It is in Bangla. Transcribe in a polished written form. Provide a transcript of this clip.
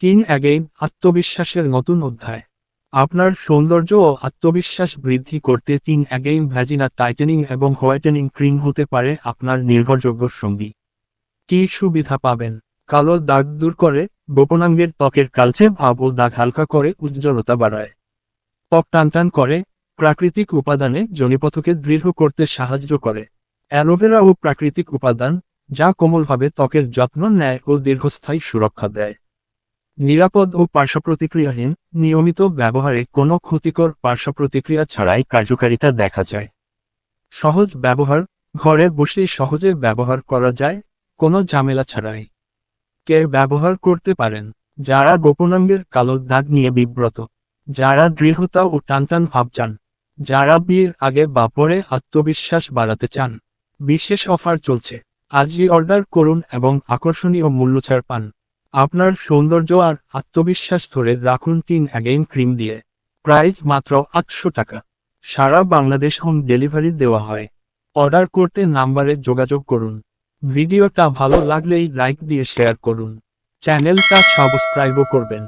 টিন অ্যাগেইন আত্মবিশ্বাসের নতুন অধ্যায়। আপনার সৌন্দর্য ও আত্মবিশ্বাস বৃদ্ধি করতে টিন অ্যাগেইন ভ্যাজিনা টাইটেনিং এবং হোয়াইটেনিং ক্রিম হতে পারে আপনার নির্ভরযোগ্য সঙ্গী। কী সুবিধা পাবেন? কালো দাগ দূর করে, গোপনাঙ্গের ত্বকের কালচে ভাব ও দাগ হালকা করে, উজ্জ্বলতা বাড়ায়। ত্বক টানটান করে, প্রাকৃতিক উপাদানে যোনিপথকে দৃঢ় করতে সাহায্য করে। অ্যালোভেরা ও প্রাকৃতিক উপাদান, যা কোমলভাবে ত্বকের যত্ন নেয় ও দীর্ঘস্থায়ী সুরক্ষা দেয়। নিরাপদ ও পার্শ্বপ্রতিক্রিয়াহীন, নিয়মিত ব্যবহারে কোনো ক্ষতিকর পার্শ্বপ্রতিক্রিয়া ছাড়াই কার্যকারিতা দেখা যায়। সহজ ব্যবহার, ঘরে বসেই সহজে ব্যবহার করা যায়, কোনো ঝামেলা ছাড়াই। কে ব্যবহার করতে পারেন? যারা গোপনাঙ্গের কালো দাগ নিয়ে বিব্রত, যারা দৃঢ়তা ও টানটান ভাব চান, যারা বিয়ের আগে বা পরে আত্মবিশ্বাস বাড়াতে চান। বিশেষ অফার চলছে, আজই অর্ডার করুন এবং আকর্ষণীয় মূল্যছাড় পান। আপনার সৌন্দর্য আর আত্মবিশ্বাস ধরে রাখুন টিন অ্যাগেইন ক্রিম দিয়ে। প্রাইস মাত্র 800 টাকা। সারা বাংলাদেশ হোম ডেলিভারি দেওয়া হয়। অর্ডার করতে নাম্বারে যোগাযোগ করুন। ভিডিওটা ভালো লাগলেই লাইক দিয়ে শেয়ার করুন। চ্যানেলটা সাবস্ক্রাইবও করবেন।